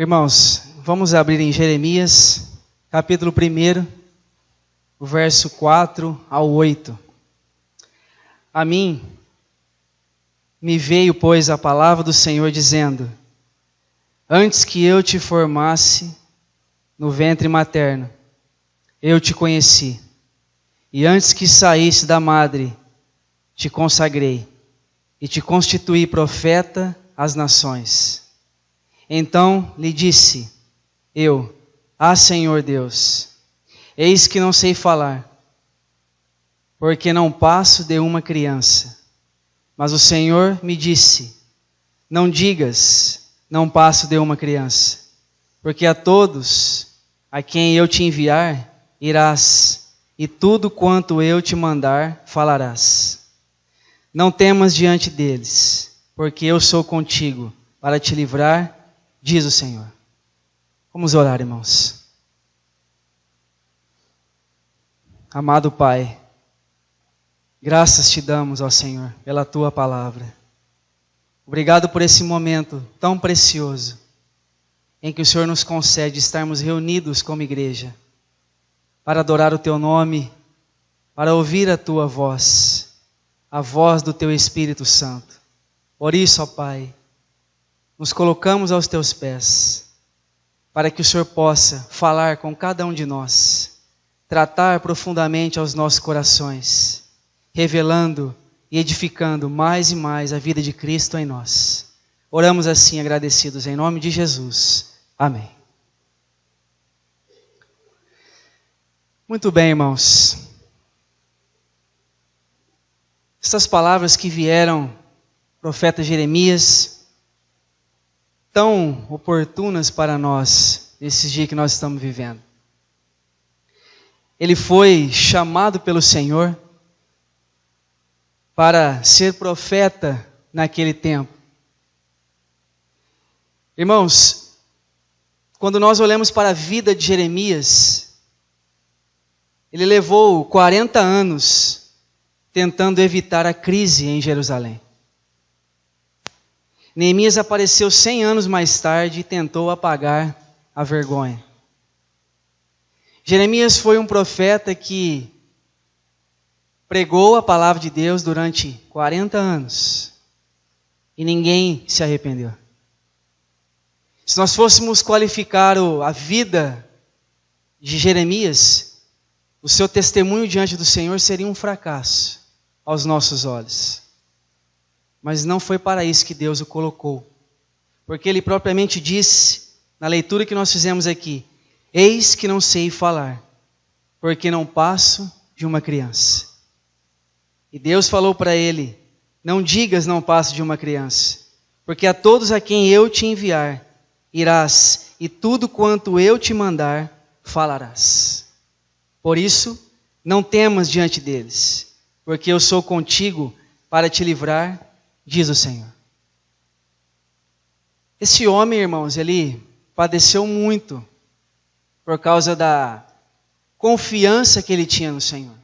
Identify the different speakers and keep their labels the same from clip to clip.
Speaker 1: Irmãos, vamos abrir em Jeremias, capítulo 1, o verso 4 ao 8. A mim me veio, pois, a palavra do Senhor dizendo: antes que eu te formasse no ventre materno, eu te conheci, e antes que saísse da madre, te consagrei, e te constituí profeta às nações. Então lhe disse eu: Senhor Deus, eis que não sei falar, porque não passo de uma criança. Mas o Senhor me disse: não digas, não passo de uma criança, porque a todos a quem eu te enviar irás, e tudo quanto eu te mandar falarás. Não temas diante deles, porque eu sou contigo para te livrar, diz o Senhor. Vamos orar, irmãos. Amado Pai, graças te damos, ó Senhor, pela Tua palavra. Obrigado por esse momento tão precioso, em que o Senhor nos concede estarmos reunidos como igreja, para adorar o Teu nome, para ouvir a Tua voz, a voz do Teu Espírito Santo. Por isso, ó Pai, nos colocamos aos Teus pés, para que o Senhor possa falar com cada um de nós, tratar profundamente aos nossos corações, revelando e edificando mais e mais a vida de Cristo em nós. Oramos assim agradecidos em nome de Jesus. Amém. Muito bem, irmãos. Essas palavras que vieram do profeta Jeremias, tão oportunas para nós, nesses dias que nós estamos vivendo. Ele foi chamado pelo Senhor para ser profeta naquele tempo. Irmãos, quando nós olhamos para a vida de Jeremias, ele levou 40 anos tentando evitar a crise em Jerusalém. Neemias apareceu 100 anos mais tarde e tentou apagar a vergonha. Jeremias foi um profeta que pregou a palavra de Deus durante 40 anos e ninguém se arrependeu. Se nós fôssemos qualificar a vida de Jeremias, o seu testemunho diante do Senhor seria um fracasso aos nossos olhos. Mas não foi para isso que Deus o colocou. Porque ele propriamente disse, na leitura que nós fizemos aqui: eis que não sei falar, porque não passo de uma criança. E Deus falou para ele: não digas não passo de uma criança, porque a todos a quem eu te enviar irás, e tudo quanto eu te mandar falarás. Por isso, não temas diante deles, porque eu sou contigo para te livrar, diz o Senhor. Esse homem, irmãos, ele padeceu muito por causa da confiança que ele tinha no Senhor.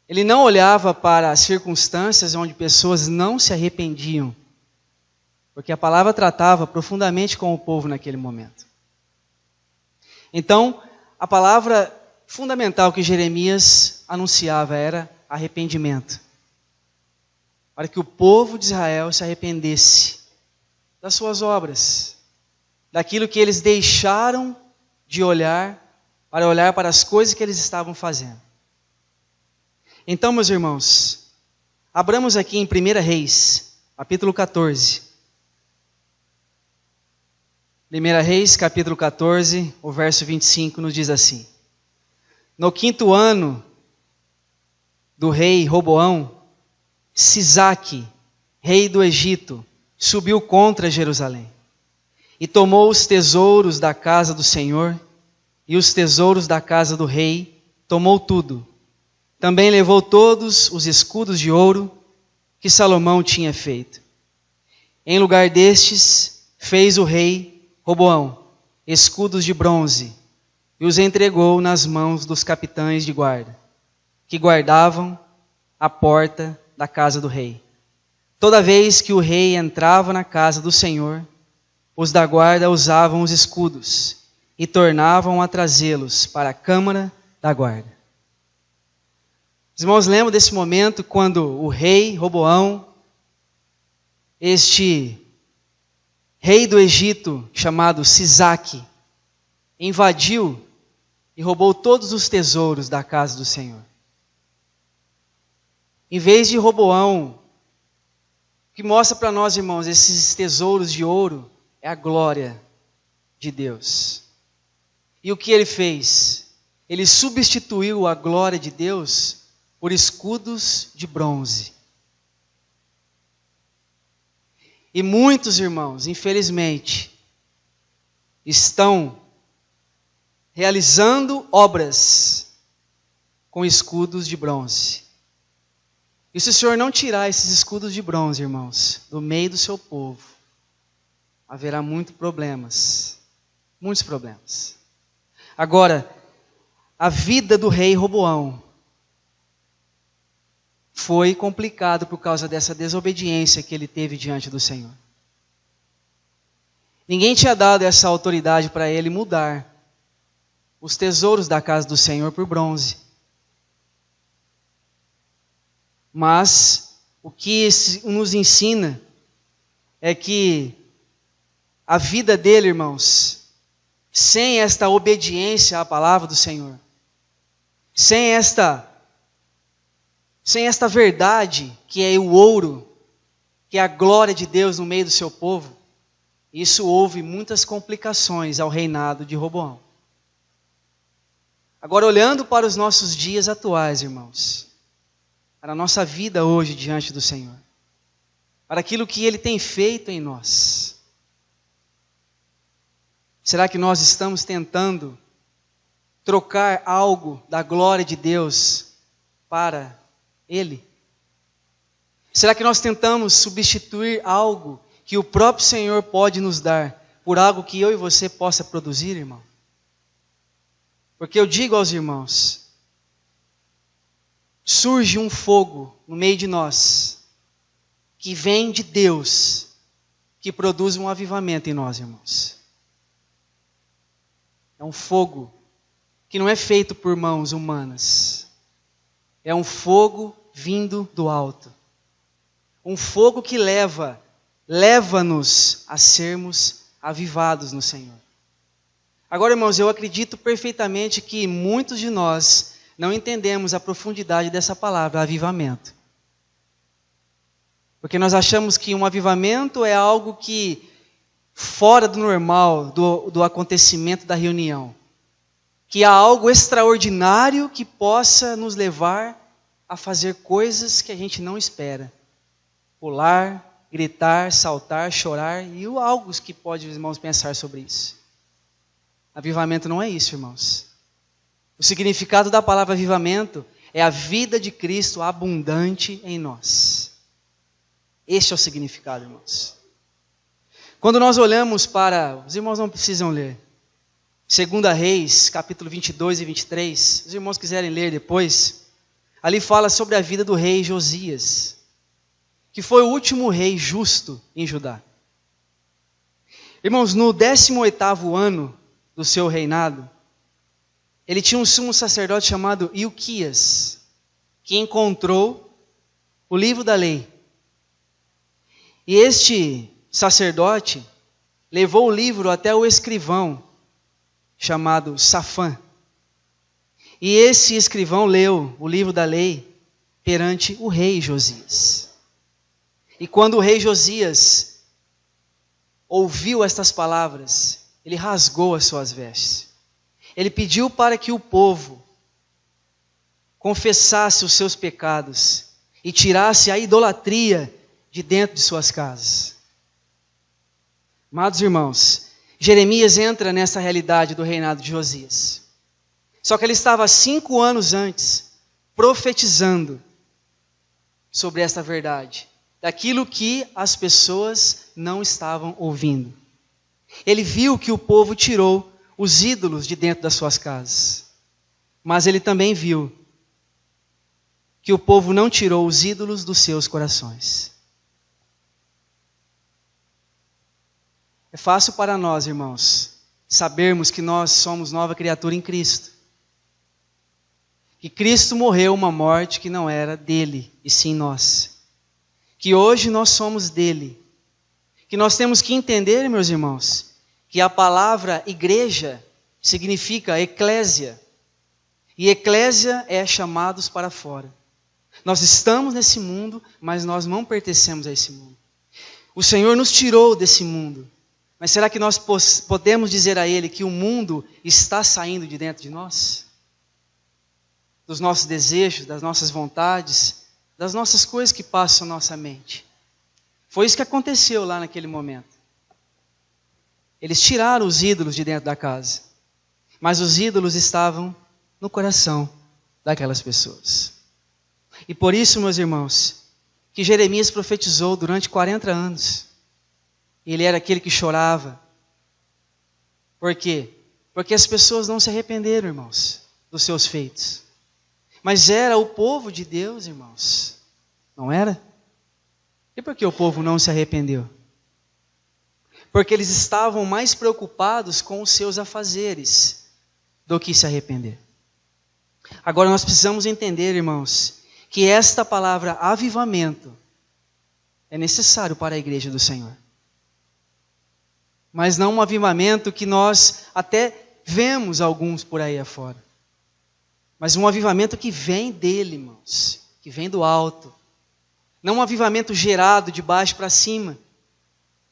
Speaker 1: Ele não olhava para as circunstâncias onde pessoas não se arrependiam, porque a palavra tratava profundamente com o povo naquele momento. Então, a palavra fundamental que Jeremias anunciava era arrependimento, para que o povo de Israel se arrependesse das suas obras, daquilo que eles deixaram de olhar para as coisas que eles estavam fazendo. Então, meus irmãos, abramos aqui em 1 Reis, capítulo 14. 1 Reis, capítulo 14, o verso 25 nos diz assim: no 5º ano do rei Roboão, Sisaque, rei do Egito, subiu contra Jerusalém e tomou os tesouros da casa do Senhor e os tesouros da casa do rei, tomou tudo. Também levou todos os escudos de ouro que Salomão tinha feito. Em lugar destes, fez o rei Roboão escudos de bronze e os entregou nas mãos dos capitães de guarda, que guardavam a porta da casa do rei. Toda vez que o rei entrava na casa do Senhor, os da guarda usavam os escudos e tornavam a trazê-los para a câmara da guarda. Os irmãos lembram desse momento quando o rei Roboão, este rei do Egito chamado Sisaque, invadiu e roubou todos os tesouros da casa do Senhor. Em vez de Roboão, o que mostra para nós, irmãos, esses tesouros de ouro é a glória de Deus. E o que ele fez? Ele substituiu a glória de Deus por escudos de bronze. E muitos irmãos, infelizmente, estão realizando obras com escudos de bronze. E se o Senhor não tirar esses escudos de bronze, irmãos, do meio do seu povo, haverá muitos problemas. Muitos problemas. Agora, a vida do rei Roboão foi complicado por causa dessa desobediência que ele teve diante do Senhor. Ninguém tinha dado essa autoridade para ele mudar os tesouros da casa do Senhor por bronze. Mas o que nos ensina é que a vida dele, irmãos, sem esta obediência à palavra do Senhor, sem esta verdade que é o ouro, que é a glória de Deus no meio do seu povo, isso houve muitas complicações ao reinado de Roboão. Agora, olhando para os nossos dias atuais, irmãos, para a nossa vida hoje diante do Senhor, para aquilo que Ele tem feito em nós, será que nós estamos tentando trocar algo da glória de Deus para Ele? Será que nós tentamos substituir algo que o próprio Senhor pode nos dar por algo que eu e você possa produzir, irmão? Porque eu digo aos irmãos, surge um fogo no meio de nós, que vem de Deus, que produz um avivamento em nós, irmãos. É um fogo que não é feito por mãos humanas. É um fogo vindo do alto. Um fogo que leva-nos a sermos avivados no Senhor. Agora, irmãos, eu acredito perfeitamente que muitos de nós não entendemos a profundidade dessa palavra, avivamento. Porque nós achamos que um avivamento é algo que, fora do normal, do acontecimento da reunião, que há algo extraordinário que possa nos levar a fazer coisas que a gente não espera. Pular, gritar, saltar, chorar e algo que pode os irmãos pensar sobre isso. Avivamento não é isso, irmãos. O significado da palavra avivamento é a vida de Cristo abundante em nós. Este é o significado, irmãos. Quando nós olhamos para... Os irmãos não precisam ler. 2 Reis, capítulo 22 e 23. Se os irmãos quiserem ler depois. Ali fala sobre a vida do rei Josias, que foi o último rei justo em Judá. Irmãos, no 18º ano do seu reinado, ele tinha um sumo sacerdote chamado Ilquias, que encontrou o livro da lei. E este sacerdote levou o livro até o escrivão, chamado Safã. E esse escrivão leu o livro da lei perante o rei Josias. E quando o rei Josias ouviu estas palavras, ele rasgou as suas vestes. Ele pediu para que o povo confessasse os seus pecados e tirasse a idolatria de dentro de suas casas. Amados irmãos, Jeremias entra nessa realidade do reinado de Josias. Só que ele estava 5 anos antes profetizando sobre esta verdade, daquilo que as pessoas não estavam ouvindo. Ele viu que o povo tirou os ídolos de dentro das suas casas. Mas ele também viu que o povo não tirou os ídolos dos seus corações. É fácil para nós, irmãos, sabermos que nós somos nova criatura em Cristo. Que Cristo morreu uma morte que não era dele, e sim nós. Que hoje nós somos dele. Que nós temos que entender, meus irmãos, que a palavra igreja significa eclésia. E eclésia é chamados para fora. Nós estamos nesse mundo, mas nós não pertencemos a esse mundo. O Senhor nos tirou desse mundo. Mas será que nós podemos dizer a Ele que o mundo está saindo de dentro de nós? Dos nossos desejos, das nossas vontades, das nossas coisas que passam na nossa mente. Foi isso que aconteceu lá naquele momento. Eles tiraram os ídolos de dentro da casa. Mas os ídolos estavam no coração daquelas pessoas. E por isso, meus irmãos, que Jeremias profetizou durante 40 anos. Ele era aquele que chorava. Por quê? Porque as pessoas não se arrependeram, irmãos, dos seus feitos. Mas era o povo de Deus, irmãos. Não era? E por que o povo não se arrependeu? Porque eles estavam mais preocupados com os seus afazeres do que se arrepender. Agora nós precisamos entender, irmãos, que esta palavra avivamento é necessário para a igreja do Senhor. Mas não um avivamento que nós até vemos alguns por aí afora. Mas um avivamento que vem dele, irmãos, que vem do alto. Não um avivamento gerado de baixo para cima,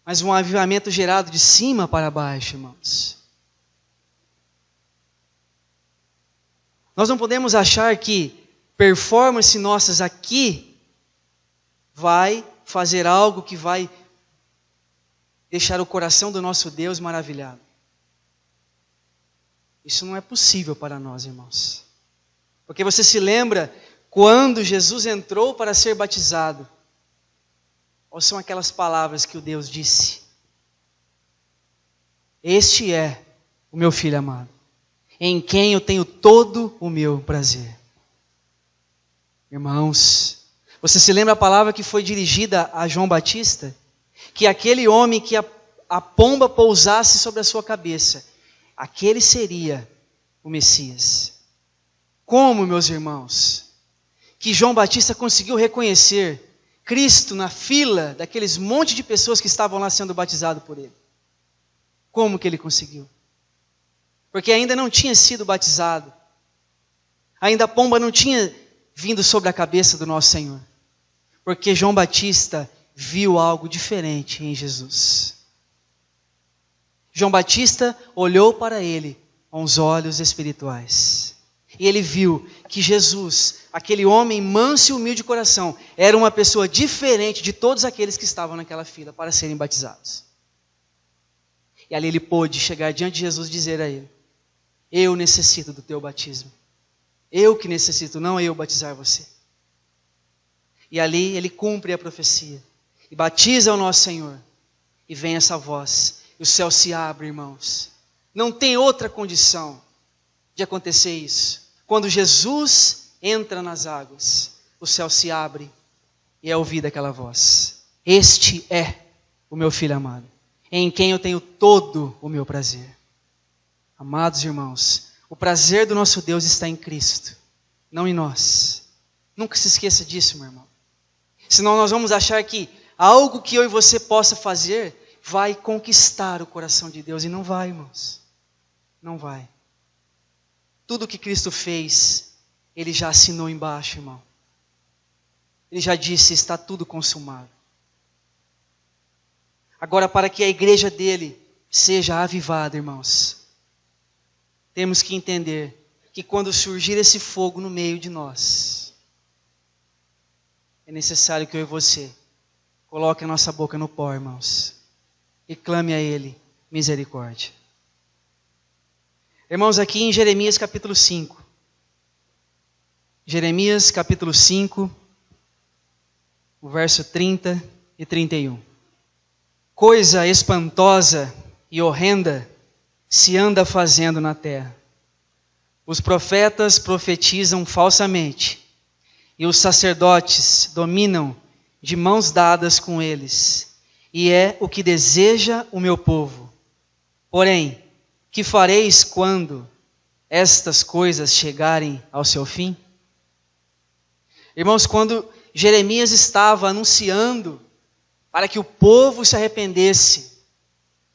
Speaker 1: mas um avivamento gerado de cima para baixo, irmãos. Nós não podemos achar que performance nossas aqui vai fazer algo que vai deixar o coração do nosso Deus maravilhado. Isso não é possível para nós, irmãos. Porque você se lembra quando Jesus entrou para ser batizado? Ou são aquelas palavras que o Deus disse? Este é o meu filho amado, em quem eu tenho todo o meu prazer. Irmãos, você se lembra a palavra que foi dirigida a João Batista? Que aquele homem que a pomba pousasse sobre a sua cabeça, aquele seria o Messias. Como, meus irmãos, que João Batista conseguiu reconhecer Cristo na fila daqueles monte de pessoas que estavam lá sendo batizados por ele? Como que ele conseguiu? Porque ainda não tinha sido batizado. Ainda a pomba não tinha vindo sobre a cabeça do nosso Senhor. Porque João Batista viu algo diferente em Jesus. João Batista olhou para ele com os olhos espirituais. E ele viu que Jesus, aquele homem manso e humilde de coração, era uma pessoa diferente de todos aqueles que estavam naquela fila para serem batizados. E ali ele pôde chegar diante de Jesus e dizer a ele: eu necessito do teu batismo. Eu que necessito, não eu batizar você. E ali ele cumpre a profecia. E batiza o nosso Senhor. E vem essa voz. E o céu se abre, irmãos. Não tem outra condição de acontecer isso. Quando Jesus entra nas águas, o céu se abre e é ouvida aquela voz: este é o meu filho amado, em quem eu tenho todo o meu prazer. Amados irmãos, o prazer do nosso Deus está em Cristo, não em nós. Nunca se esqueça disso, meu irmão. Senão nós vamos achar que algo que eu e você possa fazer vai conquistar o coração de Deus. E não vai, irmãos. Não vai. Tudo que Cristo fez, Ele já assinou embaixo, irmão. Ele já disse: está tudo consumado. Agora, para que a igreja dele seja avivada, irmãos, temos que entender que quando surgir esse fogo no meio de nós, é necessário que eu e você coloque a nossa boca no pó, irmãos, e clame a Ele misericórdia. Irmãos, aqui em Jeremias capítulo 5. Jeremias capítulo 5, o verso 30 e 31. Coisa espantosa e horrenda se anda fazendo na terra. Os profetas profetizam falsamente, e os sacerdotes dominam de mãos dadas com eles, e é o que deseja o meu povo. Porém, que fareis quando estas coisas chegarem ao seu fim? Irmãos, quando Jeremias estava anunciando para que o povo se arrependesse,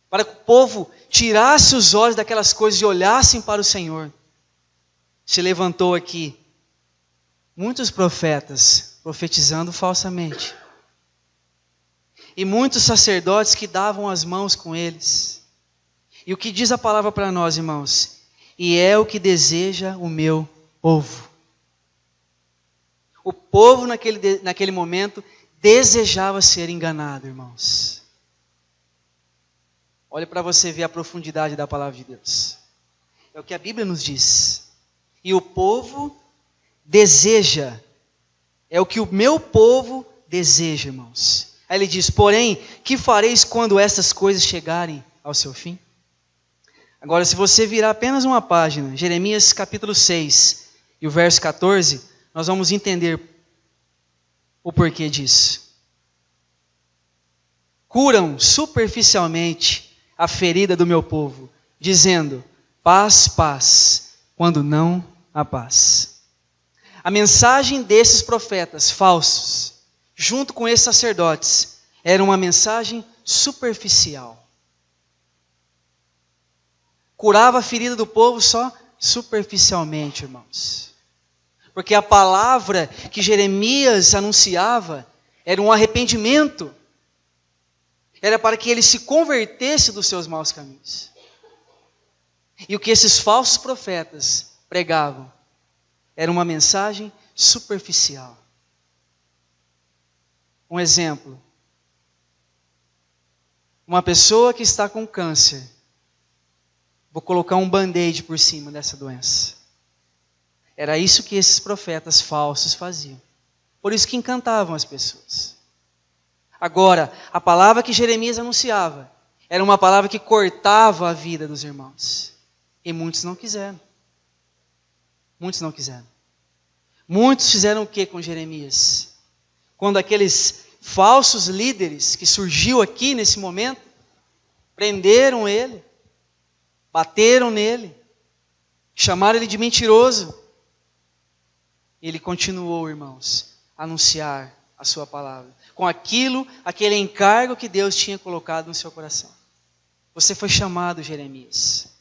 Speaker 1: para que o povo tirasse os olhos daquelas coisas e olhassem para o Senhor, se levantou aqui muitos profetas profetizando falsamente. E muitos sacerdotes que davam as mãos com eles. E o que diz a palavra para nós, irmãos? E é o que deseja o meu povo. O povo naquele momento desejava ser enganado, irmãos. Olha para você ver a profundidade da palavra de Deus. É o que a Bíblia nos diz. E o povo deseja. É o que o meu povo deseja, irmãos. Aí ele diz, porém, que fareis quando estas coisas chegarem ao seu fim? Agora, se você virar apenas uma página, Jeremias capítulo 6 e o verso 14, nós vamos entender o porquê disso. Curam superficialmente a ferida do meu povo, dizendo, paz, paz, quando não há paz. A mensagem desses profetas falsos, junto com esses sacerdotes, era uma mensagem superficial. Curava a ferida do povo só superficialmente, irmãos. Porque a palavra que Jeremias anunciava era um arrependimento. Era para que ele se convertesse dos seus maus caminhos. E o que esses falsos profetas pregavam era uma mensagem superficial. Um exemplo. Uma pessoa que está com câncer. Vou colocar um band-aid por cima dessa doença. Era isso que esses profetas falsos faziam. Por isso que encantavam as pessoas. Agora, a palavra que Jeremias anunciava era uma palavra que cortava a vida dos irmãos. E muitos não quiseram. Muitos não quiseram. Muitos fizeram o que com Jeremias? Quando aqueles falsos líderes que surgiu aqui nesse momento, prenderam ele, bateram nele, chamaram ele de mentiroso. Ele continuou, irmãos, a anunciar a sua palavra, com aquele encargo que Deus tinha colocado no seu coração. Você foi chamado, Jeremias.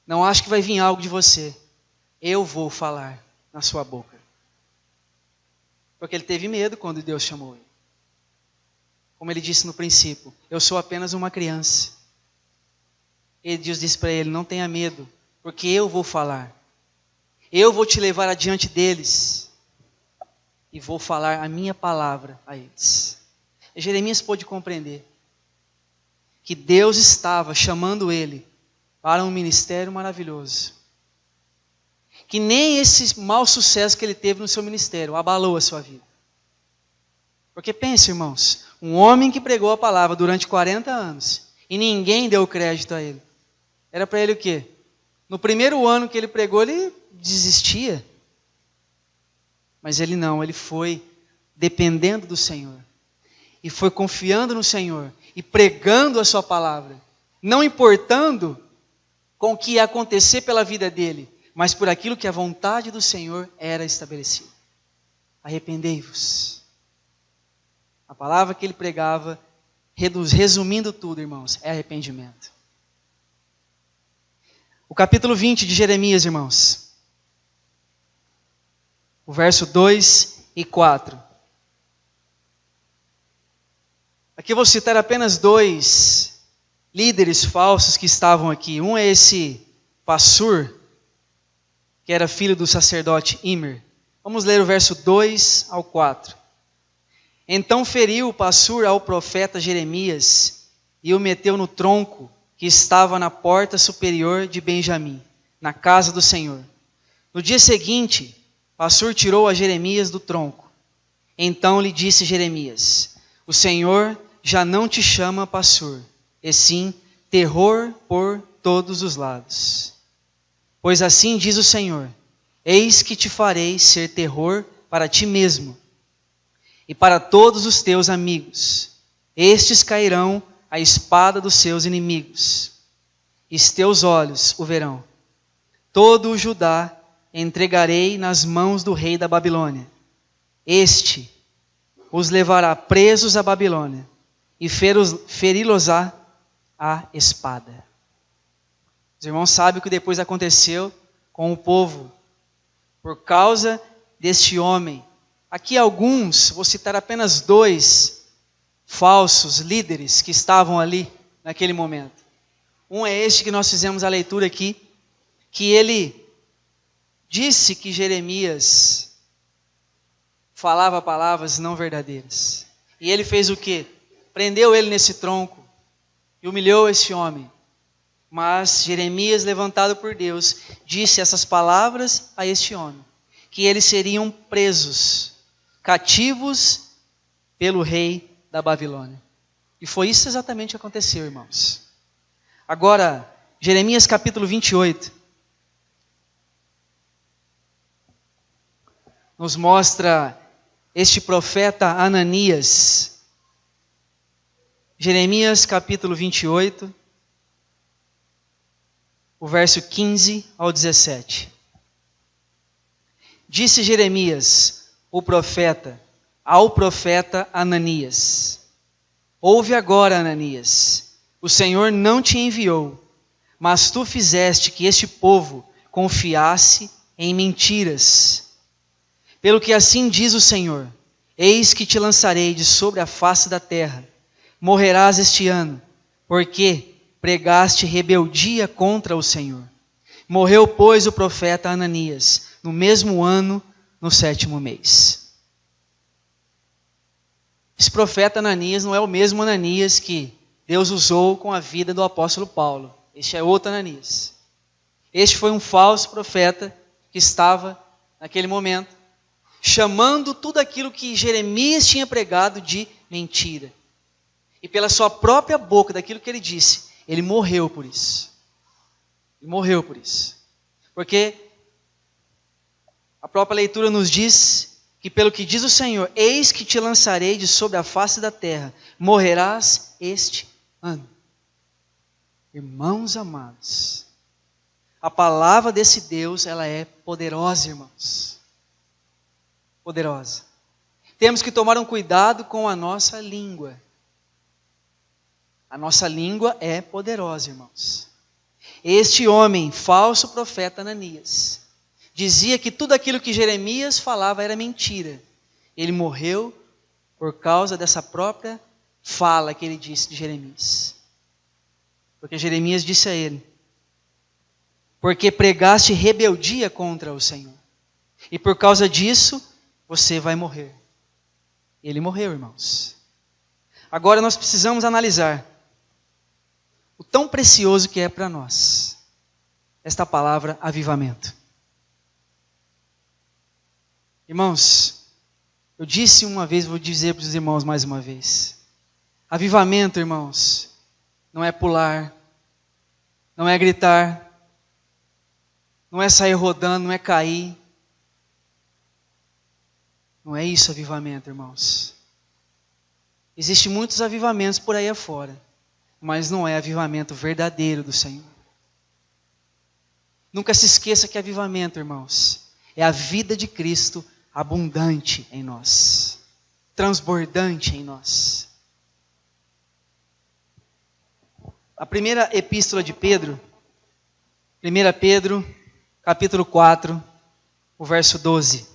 Speaker 1: Não acho que vai vir algo de você. Eu vou falar na sua boca. Porque ele teve medo quando Deus chamou ele. Como ele disse no princípio, eu sou apenas uma criança. E Deus disse para ele, não tenha medo, porque eu vou falar. Eu vou te levar adiante deles. E vou falar a minha palavra a eles. E Jeremias pôde compreender que Deus estava chamando ele para um ministério maravilhoso. Que nem esse mau sucesso que ele teve no seu ministério abalou a sua vida. Porque pense, irmãos, um homem que pregou a palavra durante 40 anos e ninguém deu crédito a ele. Era para ele o quê? No primeiro ano que ele pregou, ele desistia. Mas ele não, ele foi dependendo do Senhor. E foi confiando no Senhor e pregando a sua palavra. Não importando com o que ia acontecer pela vida dele, mas por aquilo que a vontade do Senhor era estabelecida. Arrependei-vos. A palavra que ele pregava, resumindo tudo, irmãos, é arrependimento. O capítulo 20 de Jeremias, irmãos. O verso 2 e 4. Aqui eu vou citar apenas 2 líderes falsos que estavam aqui. Um é esse Passur, que era filho do sacerdote Immer. Vamos ler o verso 2 ao 4. Então feriu o Passur ao profeta Jeremias e o meteu no tronco que estava na porta superior de Benjamim, na casa do Senhor. No dia seguinte, Passur tirou a Jeremias do tronco. Então lhe disse Jeremias, o Senhor já não te chama Passur, e sim terror por todos os lados. Pois assim diz o Senhor, eis que te farei ser terror para ti mesmo e para todos os teus amigos. estes cairão a espada dos seus inimigos, e os teus olhos o verão. Todo o Judá entregarei nas mãos do rei da Babilônia. Este os levará presos à Babilônia, e feri-los-á a espada. Os irmãos sabem o que depois aconteceu com o povo, por causa deste homem. Aqui alguns, vou citar apenas 2 falsos líderes que estavam ali naquele momento. Um é este que nós fizemos a leitura aqui, que ele disse que Jeremias falava palavras não verdadeiras. E ele fez o quê? Prendeu ele nesse tronco e humilhou esse homem. Mas Jeremias, levantado por Deus, disse essas palavras a este homem, que eles seriam presos, cativos pelo rei da Babilônia. E foi isso exatamente que aconteceu, irmãos. Agora, Jeremias capítulo 28, nos mostra este profeta Ananias. Jeremias capítulo 28, o verso 15 ao 17. Disse Jeremias, o profeta, ao profeta Ananias: ouve agora, Ananias, o Senhor não te enviou, mas tu fizeste que este povo confiasse em mentiras. Pelo que assim diz o Senhor: eis que te lançarei de sobre a face da terra, morrerás este ano, porque pregaste rebeldia contra o Senhor. Morreu, pois, o profeta Ananias, no mesmo ano, no 7º mês. Esse profeta Ananias não é o mesmo Ananias que Deus usou com a vida do apóstolo Paulo. Este é outro Ananias. Este foi um falso profeta que estava, naquele momento, chamando tudo aquilo que Jeremias tinha pregado de mentira. E pela sua própria boca, daquilo que ele disse, ele morreu por isso. Ele morreu por isso. Porque a própria leitura nos diz que, pelo que diz o Senhor, eis que te lançarei de sobre a face da terra, morrerás este ano. Irmãos amados, a palavra desse Deus, ela é poderosa, irmãos. Poderosa. Temos que tomar um cuidado com a nossa língua. A nossa língua é poderosa, irmãos. Este homem, falso profeta Ananias, dizia que tudo aquilo que Jeremias falava era mentira. Ele morreu por causa dessa própria fala que ele disse de Jeremias. Porque Jeremias disse a ele: porque pregaste rebeldia contra o Senhor. E por causa disso, você vai morrer. Ele morreu, irmãos. Agora nós precisamos analisar o tão precioso que é para nós esta palavra avivamento. Irmãos, eu disse uma vez, vou dizer para os irmãos mais uma vez. Avivamento, irmãos, não é pular, não é gritar, não é sair rodando, não é cair. Não é isso avivamento, irmãos. Existem muitos avivamentos por aí afora, mas não é avivamento verdadeiro do Senhor. Nunca se esqueça que avivamento, irmãos, é a vida de Cristo abundante em nós, transbordante em nós. A primeira epístola de Pedro, 1 Pedro, capítulo 4, o verso 12.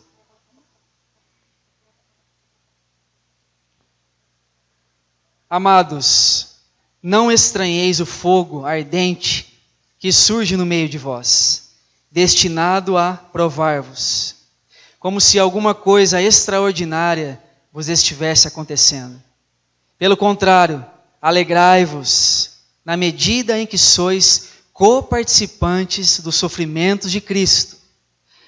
Speaker 1: Amados, não estranheis o fogo ardente que surge no meio de vós, destinado a provar-vos, como se alguma coisa extraordinária vos estivesse acontecendo. Pelo contrário, alegrai-vos na medida em que sois coparticipantes dos sofrimentos de Cristo,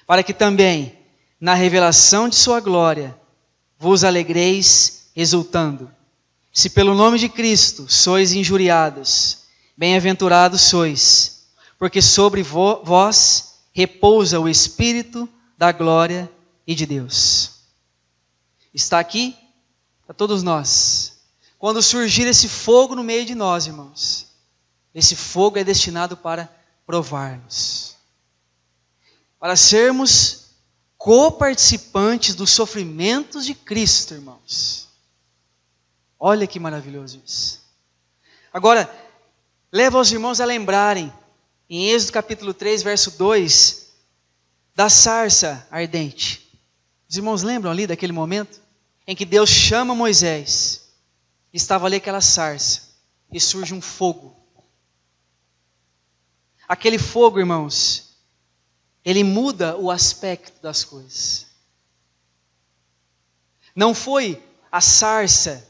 Speaker 1: para que também, na revelação de sua glória, vos alegreis exultando. Se pelo nome de Cristo sois injuriados, bem-aventurados sois, porque sobre vós repousa o Espírito da glória e de Deus. Está aqui para todos nós. quando surgir esse fogo no meio de nós, irmãos, esse fogo é destinado para provar-nos, para sermos coparticipantes dos sofrimentos de Cristo, irmãos. Olha que maravilhoso isso. Agora, leva os irmãos a lembrarem, em Êxodo capítulo 3, verso 2, da sarça ardente. Os irmãos lembram ali daquele momento em que Deus chama Moisés? Estava ali aquela sarça e surge um fogo. Aquele fogo, irmãos, ele muda o aspecto das coisas. Não foi a sarça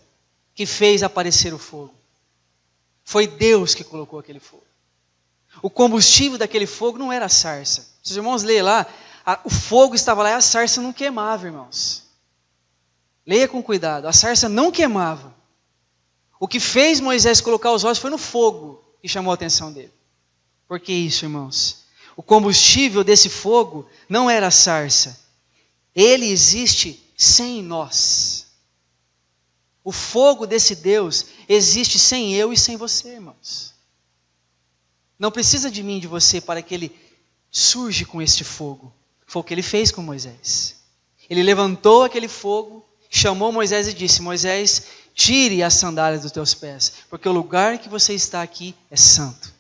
Speaker 1: que fez aparecer o fogo. Foi Deus que colocou aquele fogo. O combustível daquele fogo não era a sarça. Se os irmãos lerem lá, o fogo estava lá e a sarça não queimava, irmãos. Leia com cuidado. A sarça não queimava. O que fez Moisés colocar os olhos foi no fogo que chamou a atenção dele. Por que isso, irmãos? O combustível desse fogo não era a sarça. Ele existe sem nós. O fogo desse Deus existe sem eu e sem você, irmãos. Não precisa de mim e de você para que ele surge com este fogo. Foi o que ele fez com Moisés. Ele levantou aquele fogo, chamou Moisés e disse: Moisés, tire as sandálias dos teus pés, porque o lugar que você está aqui é santo.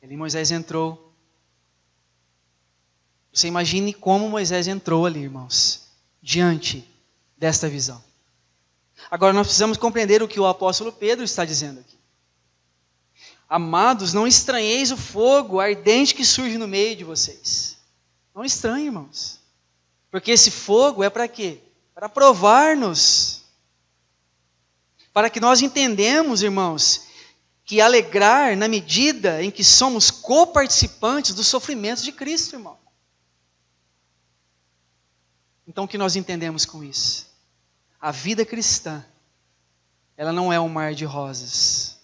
Speaker 1: E Moisés entrou. Você imagine como Moisés entrou ali, irmãos, diante desta visão. Agora nós precisamos compreender o que o apóstolo Pedro está dizendo aqui. Amados, não estranheis o fogo ardente que surge no meio de vocês. Não estranhe, irmãos. Porque esse fogo é para quê? Para provar-nos. Para que nós entendemos, irmãos, que alegrar na medida em que somos coparticipantes dos sofrimentos de Cristo, irmão. Então o que nós entendemos com isso? A vida cristã, ela não é um mar de rosas.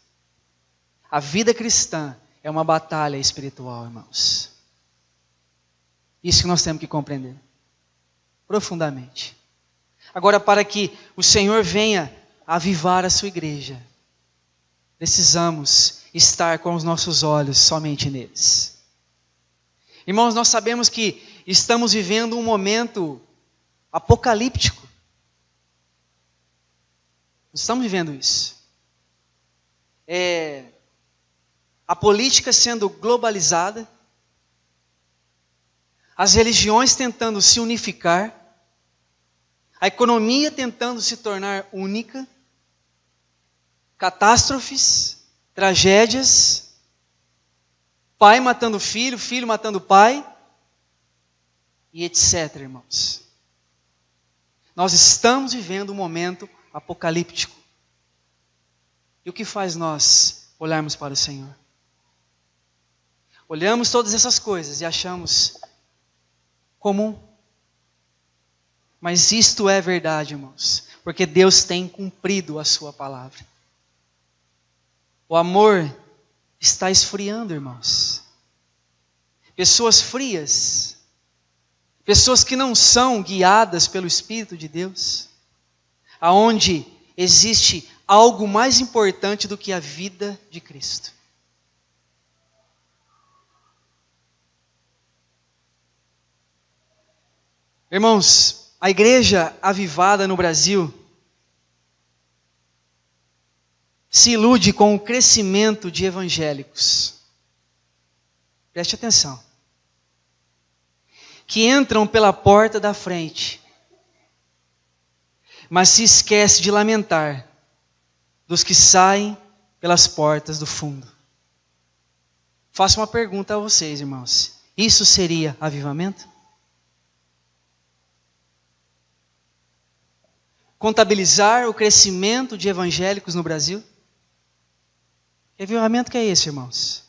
Speaker 1: A vida cristã é uma batalha espiritual, irmãos. Isso que nós temos que compreender profundamente. Agora, para que o Senhor venha avivar a sua igreja, precisamos estar com os nossos olhos somente neles. Irmãos, nós sabemos que estamos vivendo um momento apocalíptico. Estamos vivendo isso. A política sendo globalizada, as religiões tentando se unificar, a economia tentando se tornar única, catástrofes, tragédias, pai matando filho, filho matando pai, e etc., irmãos. Nós estamos vivendo um momento apocalíptico. E o que faz nós olharmos para o Senhor? Olhamos todas essas coisas e achamos comum. Mas isto é verdade, irmãos, porque Deus tem cumprido a sua palavra. O amor está esfriando, irmãos. Pessoas frias, pessoas que não são guiadas pelo Espírito de Deus, aonde existe algo mais importante do que a vida de Cristo. Irmãos, a igreja avivada no Brasil se ilude com o crescimento de evangélicos. Preste atenção. Que entram pela porta da frente, mas se esquece de lamentar dos que saem pelas portas do fundo. Faço uma pergunta a vocês, irmãos. Isso seria avivamento? Contabilizar o crescimento de evangélicos no Brasil? Que avivamento que é esse, irmãos?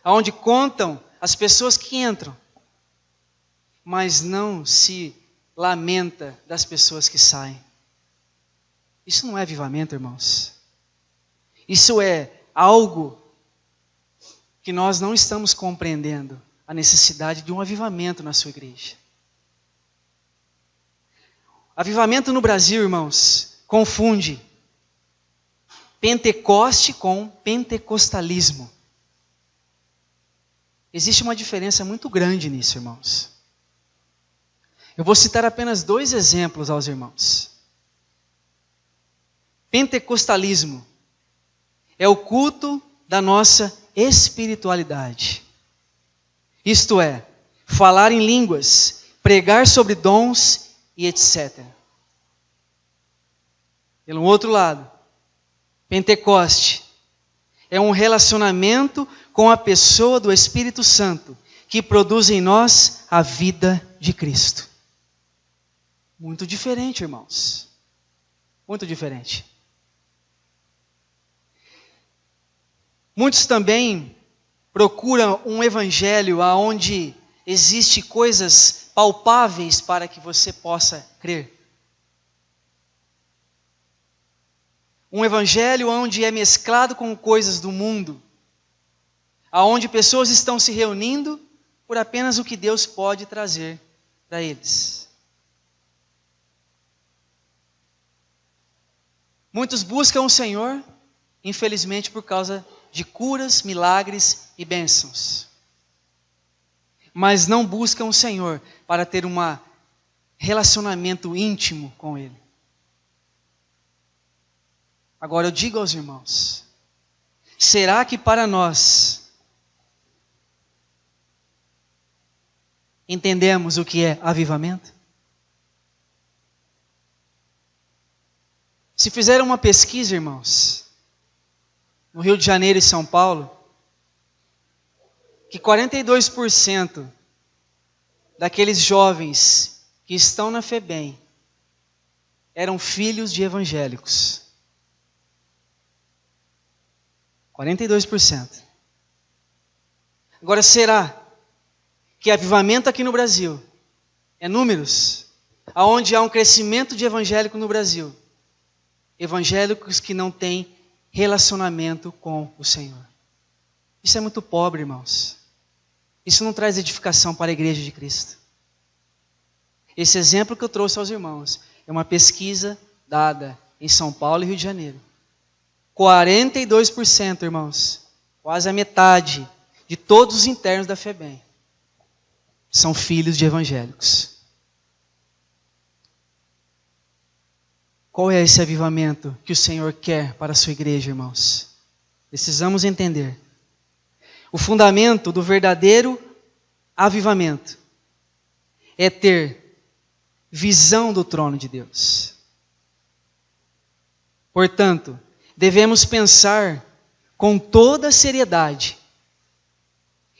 Speaker 1: Aonde contam as pessoas que entram, mas não se lamenta das pessoas que saem. Isso não é avivamento, irmãos. Isso é algo que nós não estamos compreendendo, a necessidade de um avivamento na sua igreja. Avivamento no Brasil, irmãos, confunde Pentecoste com pentecostalismo. Existe uma diferença muito grande nisso, irmãos. Eu vou citar apenas 2 exemplos aos irmãos. Pentecostalismo é o culto da nossa espiritualidade. Isto é, falar em línguas, pregar sobre dons e etc. Pelo outro lado, Pentecoste é um relacionamento com a pessoa do Espírito Santo que produz em nós a vida de Cristo. Muito diferente, irmãos. Muito diferente. Muitos também procuram um evangelho onde existe coisas palpáveis para que você possa crer. Um evangelho onde é mesclado com coisas do mundo, aonde pessoas estão se reunindo por apenas o que Deus pode trazer para eles. Muitos buscam o Senhor, infelizmente por causa de curas, milagres e bênçãos. Mas não buscam o Senhor para ter um relacionamento íntimo com Ele. Agora eu digo aos irmãos, será que para nós entendemos o que é avivamento? Se fizer uma pesquisa, irmãos, no Rio de Janeiro e São Paulo, que 42% daqueles jovens que estão na FEBEM eram filhos de evangélicos. 42%. Agora, será que avivamento aqui no Brasil é números? Aonde há um crescimento de evangélico no Brasil? Evangélicos que não têm relacionamento com o Senhor. Isso é muito pobre, irmãos. Isso não traz edificação para a igreja de Cristo. Esse exemplo que eu trouxe aos irmãos é uma pesquisa dada em São Paulo e Rio de Janeiro. 42%, irmãos, quase a metade de todos os internos da FEBEM são filhos de evangélicos. Qual é esse avivamento que o Senhor quer para a sua igreja, irmãos? Precisamos entender. O fundamento do verdadeiro avivamento é ter visão do trono de Deus. Portanto, devemos pensar com toda seriedade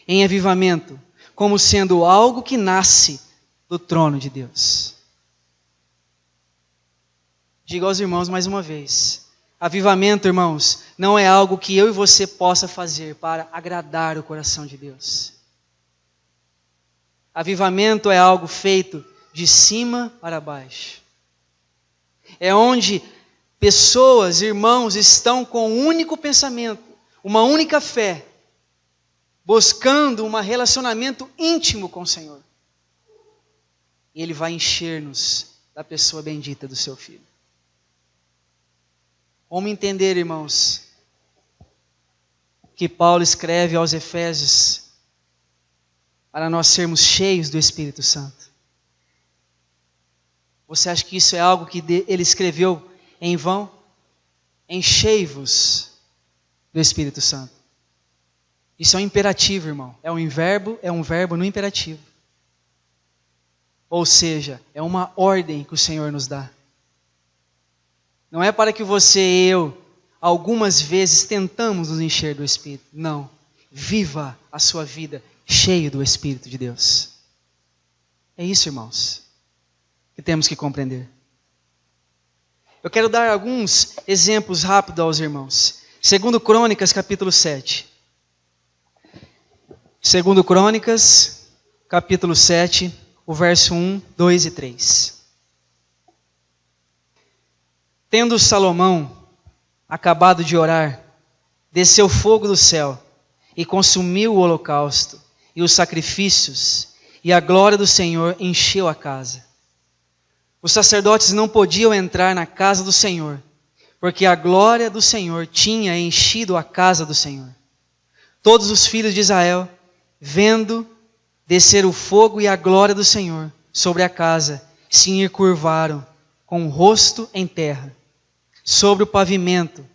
Speaker 1: em avivamento como sendo algo que nasce do trono de Deus. Digo aos irmãos mais uma vez, avivamento, irmãos, não é algo que eu e você possa fazer para agradar o coração de Deus. Avivamento é algo feito de cima para baixo. É onde pessoas, irmãos, estão com um único pensamento, uma única fé, buscando um relacionamento íntimo com o Senhor. E Ele vai encher-nos da pessoa bendita do Seu Filho. Vamos entender, irmãos, que Paulo escreve aos Efésios para nós sermos cheios do Espírito Santo. Você acha que isso é algo que ele escreveu em vão? Enchei-vos do Espírito Santo. Isso é um imperativo, irmão. É um verbo no imperativo. Ou seja, é uma ordem que o Senhor nos dá. Não é para que você e eu, algumas vezes, tentamos nos encher do Espírito. Não. Viva a sua vida cheio do Espírito de Deus. É isso, irmãos, que temos que compreender. Eu quero dar alguns exemplos rápidos aos irmãos. 2 Crônicas, capítulo 7. 2 Crônicas, capítulo 7, o verso 1, 2 e 3. Tendo Salomão acabado de orar, desceu fogo do céu e consumiu o holocausto e os sacrifícios, e a glória do Senhor encheu a casa. Os sacerdotes não podiam entrar na casa do Senhor, porque a glória do Senhor tinha enchido a casa do Senhor. Todos os filhos de Israel, vendo descer o fogo e a glória do Senhor sobre a casa, se encurvaram com o rosto em terra, sobre o pavimento,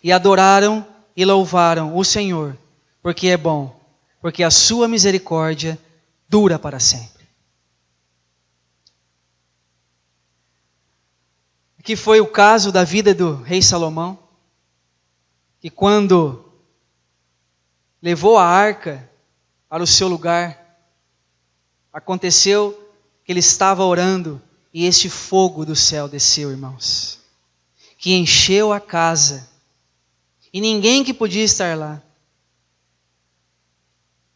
Speaker 1: e adoraram e louvaram o Senhor, porque é bom, porque a sua misericórdia dura para sempre. Aqui foi o caso da vida do rei Salomão, que quando levou a arca para o seu lugar, aconteceu que ele estava orando e este fogo do céu desceu, irmãos, que encheu a casa e ninguém que podia estar lá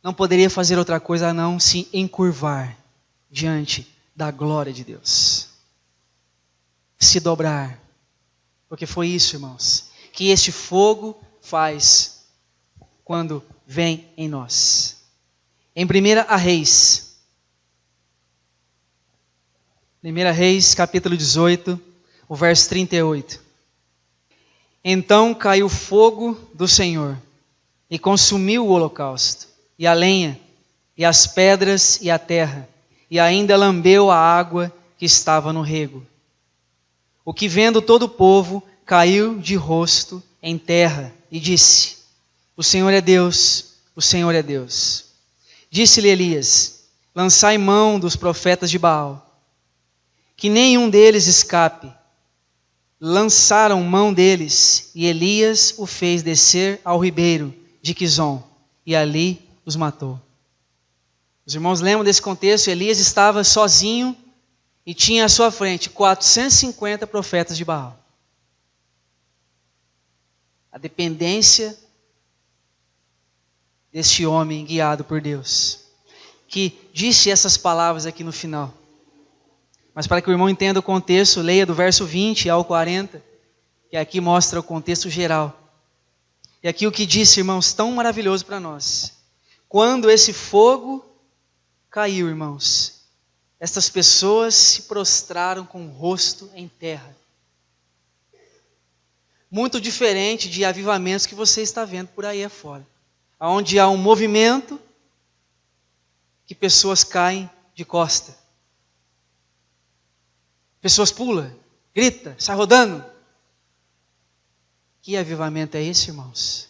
Speaker 1: não poderia fazer outra coisa a não se encurvar diante da glória de Deus, se dobrar, porque foi isso, irmãos, que este fogo faz quando vem em nós. Em 1 Reis, capítulo 18, o verso 38. Então caiu fogo do Senhor e consumiu o holocausto, e a lenha, e as pedras e a terra, e ainda lambeu a água que estava no rego. O que vendo todo o povo, caiu de rosto em terra e disse: O Senhor é Deus, o Senhor é Deus. Disse-lhe Elias: Lançai mão dos profetas de Baal, que nenhum deles escape. Lançaram mão deles, e Elias o fez descer ao ribeiro de Quizon, e ali os matou. Os irmãos lembram desse contexto? Elias estava sozinho e tinha à sua frente 450 profetas de Baal. A dependência deste homem guiado por Deus, que disse essas palavras aqui no final. Mas para que o irmão entenda o contexto, leia do verso 20 ao 40, que aqui mostra o contexto geral. E aqui o que disse, irmãos, tão maravilhoso para nós. Quando esse fogo caiu, irmãos, estas pessoas se prostraram com o rosto em terra. Muito diferente de avivamentos que você está vendo por aí afora, onde há um movimento que pessoas caem de costa. Pessoas pulam, gritam, saem rodando. Que avivamento é esse, irmãos?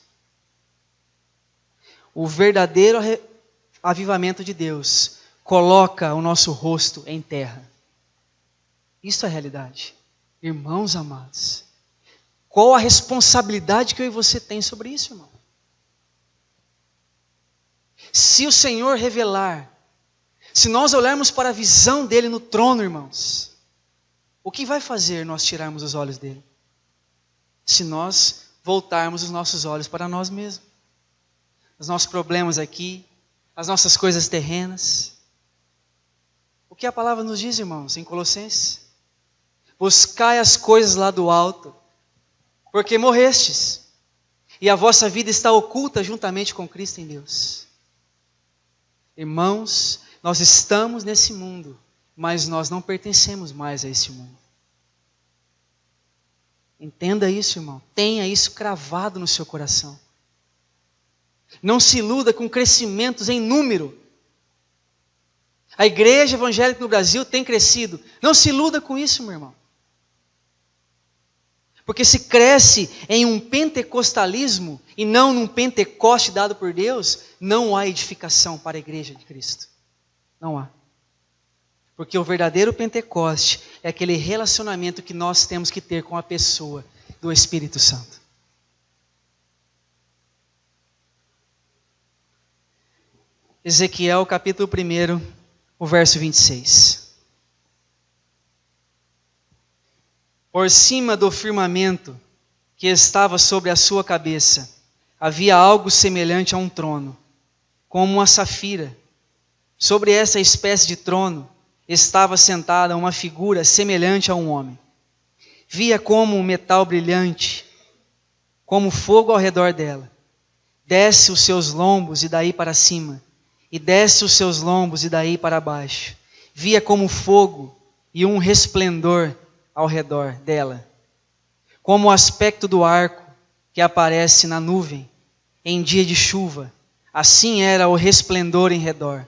Speaker 1: O verdadeiro avivamento de Deus coloca o nosso rosto em terra. Isso é a realidade. Irmãos amados, qual a responsabilidade que eu e você tem sobre isso, irmão? Se o Senhor revelar, se nós olharmos para a visão dele no trono, irmãos, o que vai fazer nós tirarmos os olhos dele? Se nós voltarmos os nossos olhos para nós mesmos, os nossos problemas aqui, as nossas coisas terrenas. O que a palavra nos diz, irmãos, em Colossenses? Buscai as coisas lá do alto, porque morrestes, e a vossa vida está oculta juntamente com Cristo em Deus. Irmãos, nós estamos nesse mundo, mas nós não pertencemos mais a esse mundo. Entenda isso, irmão. Tenha isso cravado no seu coração. Não se iluda com crescimentos em número. A igreja evangélica no Brasil tem crescido. Não se iluda com isso, meu irmão. Porque se cresce em um pentecostalismo e não num Pentecoste dado por Deus, não há edificação para a igreja de Cristo. Não há. Porque o verdadeiro Pentecoste é aquele relacionamento que nós temos que ter com a pessoa do Espírito Santo. Ezequiel capítulo 1, o verso 26. Por cima do firmamento que estava sobre a sua cabeça, havia algo semelhante a um trono, como uma safira. Sobre essa espécie de trono estava sentada uma figura semelhante a um homem. Via como um metal brilhante, como fogo ao redor dela. Desce os seus lombos e daí para cima, e desce os seus lombos e daí para baixo. Via como fogo, e um resplendor ao redor dela, como o aspecto do arco que aparece na nuvem em dia de chuva, assim era o resplendor em redor.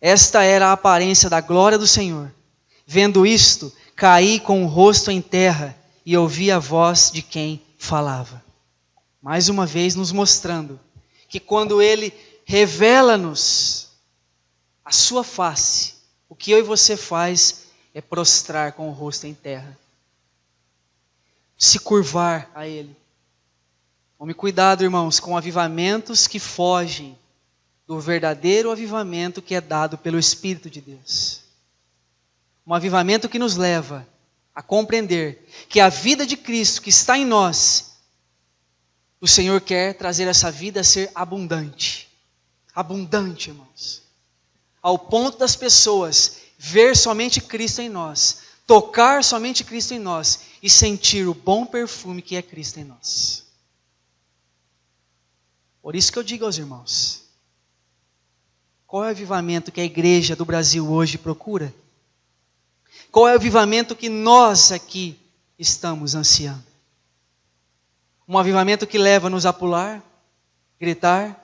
Speaker 1: Esta era a aparência da glória do Senhor. Vendo isto, caí com o rosto em terra e ouvi a voz de quem falava. Mais uma vez nos mostrando que quando Ele revela-nos a sua face, o que eu e você faz é prostrar com o rosto em terra. Se curvar a Ele. Tome cuidado, irmãos, com avivamentos que fogem do verdadeiro avivamento que é dado pelo Espírito de Deus. Um avivamento que nos leva a compreender que a vida de Cristo que está em nós, o Senhor quer trazer essa vida a ser abundante. Abundante, irmãos. Ao ponto das pessoas ver somente Cristo em nós, tocar somente Cristo em nós e sentir o bom perfume que é Cristo em nós. Por isso que eu digo aos irmãos, qual é o avivamento que a igreja do Brasil hoje procura? Qual é o avivamento que nós aqui estamos ansiando? Um avivamento que leva-nos a pular, gritar,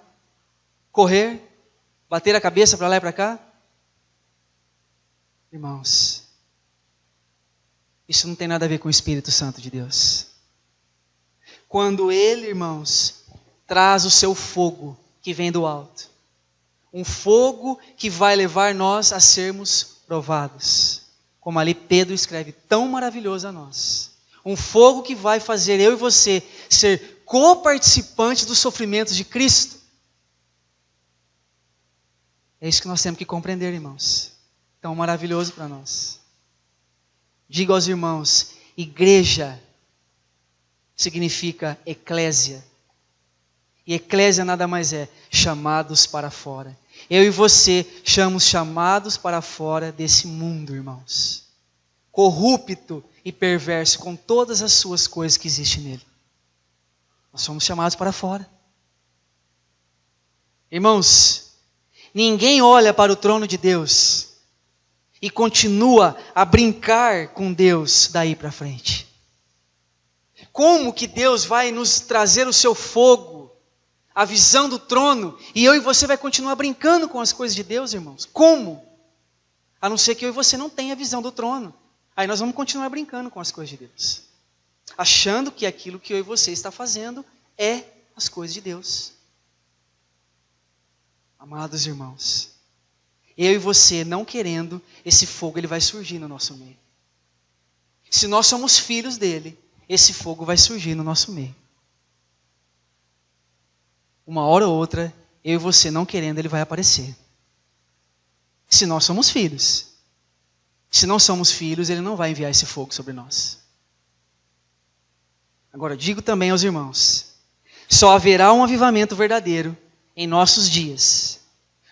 Speaker 1: correr, bater a cabeça para lá e para cá? Irmãos, isso não tem nada a ver com o Espírito Santo de Deus. Quando Ele, irmãos, traz o seu fogo que vem do alto, um fogo que vai levar nós a sermos provados. Como ali Pedro escreve tão maravilhoso a nós. Um fogo que vai fazer eu e você ser co-participantes dos sofrimentos de Cristo. É isso que nós temos que compreender, irmãos. Tão maravilhoso para nós. Digo aos irmãos, igreja significa eclésia. E eclésia nada mais é chamados para fora. Eu e você somos chamados para fora desse mundo, irmãos. Corrupto e perverso com todas as suas coisas que existem nele. Nós somos chamados para fora. Irmãos, ninguém olha para o trono de Deus e continua a brincar com Deus daí para frente. Como que Deus vai nos trazer o seu fogo, a visão do trono, e eu e você vai continuar brincando com as coisas de Deus, irmãos? Como? A não ser que eu e você não tenha a visão do trono. Aí nós vamos continuar brincando com as coisas de Deus, achando que aquilo que eu e você está fazendo é as coisas de Deus. Amados irmãos, eu e você não querendo, esse fogo ele vai surgir no nosso meio. Se nós somos filhos dele, esse fogo vai surgir no nosso meio. Uma hora ou outra, eu e você não querendo, ele vai aparecer. Se nós somos filhos. Se não somos filhos, ele não vai enviar esse fogo sobre nós. Agora, digo também aos irmãos, só haverá um avivamento verdadeiro em nossos dias,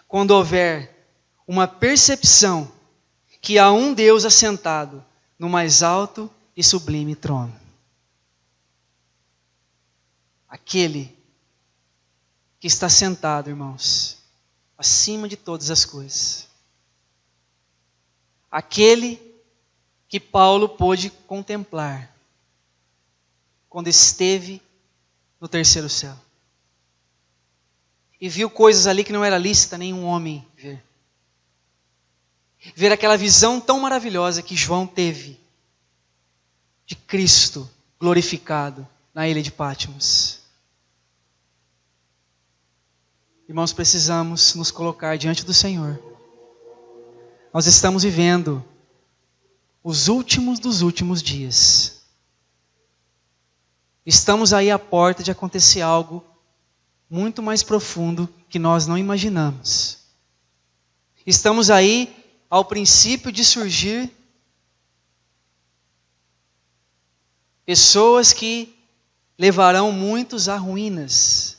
Speaker 1: quando houver uma percepção que há um Deus assentado no mais alto e sublime trono. Aquele que está sentado, irmãos, acima de todas as coisas. Aquele que Paulo pôde contemplar quando esteve no terceiro céu. E viu coisas ali que não era lícita nenhum homem ver. Ver aquela visão tão maravilhosa que João teve de Cristo glorificado na ilha de Patmos. Irmãos, precisamos nos colocar diante do Senhor. Nós estamos vivendo os últimos dos últimos dias. Estamos aí à porta de acontecer algo muito mais profundo que nós não imaginamos. Estamos aí ao princípio de surgir pessoas que levarão muitos a ruínas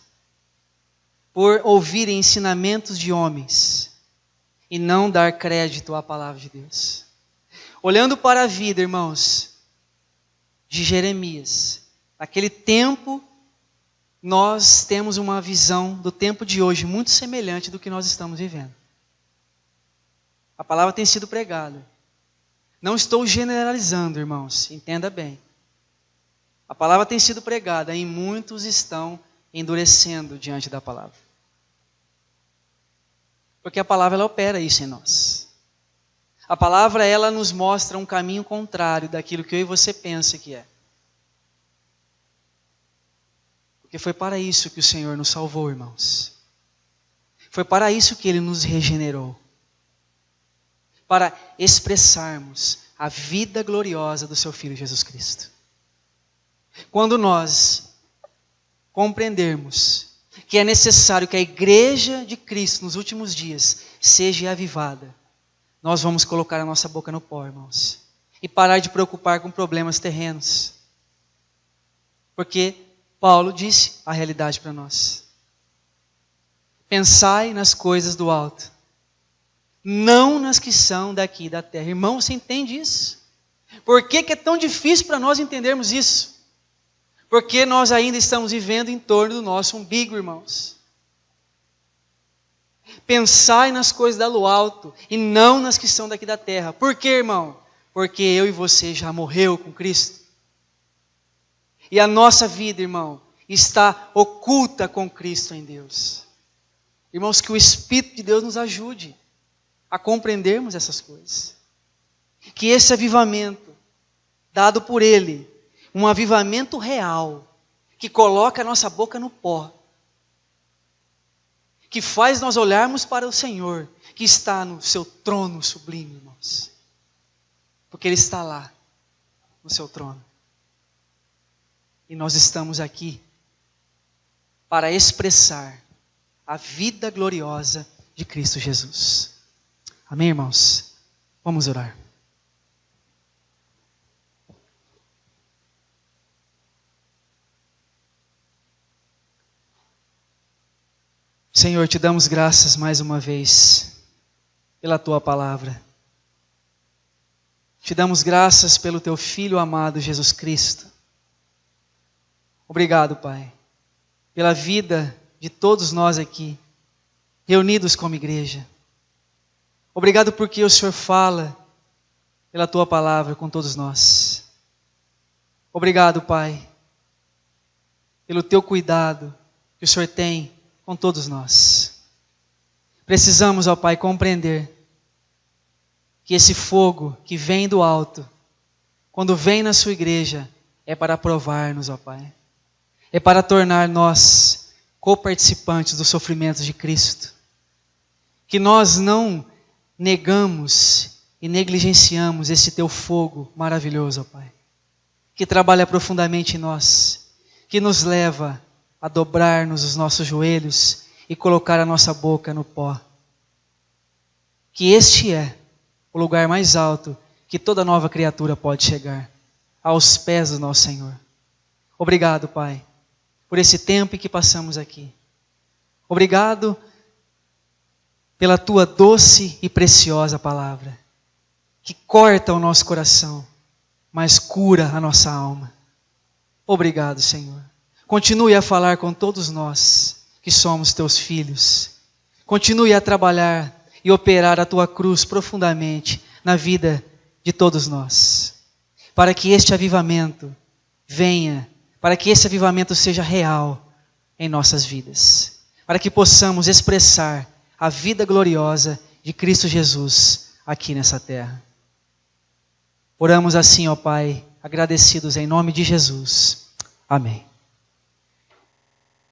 Speaker 1: por ouvirem ensinamentos de homens e não dar crédito à palavra de Deus. Olhando para a vida, irmãos, de Jeremias, naquele tempo, nós temos uma visão do tempo de hoje muito semelhante do que nós estamos vivendo. A palavra tem sido pregada. Não estou generalizando, irmãos, entenda bem. A palavra tem sido pregada e muitos estão endurecendo diante da palavra. Porque a palavra ela opera isso em nós. A palavra ela nos mostra um caminho contrário daquilo que eu e você pensa que é. Porque foi para isso que o Senhor nos salvou, irmãos. Foi para isso que Ele nos regenerou. Para expressarmos a vida gloriosa do Seu Filho Jesus Cristo. Quando nós compreendermos que é necessário que a igreja de Cristo nos últimos dias seja avivada, nós vamos colocar a nossa boca no pó, irmãos. E parar de preocupar com problemas terrenos. Porque Paulo disse a realidade para nós. Pensai nas coisas do alto, não nas que são daqui da terra. Irmão, você entende isso? Por que é tão difícil para nós entendermos isso? Porque nós ainda estamos vivendo em torno do nosso umbigo, irmãos. Pensai nas coisas do alto e não nas que são daqui da terra. Por quê, irmão? Porque eu e você já morreu com Cristo. E a nossa vida, irmão, está oculta com Cristo em Deus. Irmãos, que o Espírito de Deus nos ajude a compreendermos essas coisas. Que esse avivamento, dado por Ele, um avivamento real, que coloca a nossa boca no pó, que faz nós olharmos para o Senhor, que está no seu trono sublime, irmãos. Porque Ele está lá, no seu trono. E nós estamos aqui para expressar a vida gloriosa de Cristo Jesus. Amém, irmãos? Vamos orar. Senhor, te damos graças mais uma vez pela Tua palavra. Te damos graças pelo Teu Filho amado Jesus Cristo. Obrigado, Pai, pela vida de todos nós aqui, reunidos como igreja. Obrigado porque o Senhor fala pela Tua palavra com todos nós. Obrigado, Pai, pelo Teu cuidado que o Senhor tem com todos nós. Precisamos, ó Pai, compreender que esse fogo que vem do alto, quando vem na Sua igreja, é para provar-nos, ó Pai. É para tornar nós coparticipantes dos sofrimentos de Cristo. Que nós não negamos e negligenciamos esse Teu fogo maravilhoso, ó Pai. Que trabalha profundamente em nós, que nos leva a dobrar-nos os nossos joelhos e colocar a nossa boca no pó. Que este é o lugar mais alto que toda nova criatura pode chegar, aos pés do nosso Senhor. Obrigado, Pai, por esse tempo em que passamos aqui. Obrigado pela Tua doce e preciosa palavra, que corta o nosso coração, mas cura a nossa alma. Obrigado, Senhor. Continue a falar com todos nós, que somos Teus filhos. Continue a trabalhar e operar a Tua cruz profundamente na vida de todos nós. Para que este avivamento venha, para que esse avivamento seja real em nossas vidas. Para que possamos expressar a vida gloriosa de Cristo Jesus aqui nessa terra. Oramos assim, ó Pai, agradecidos em nome de Jesus. Amém.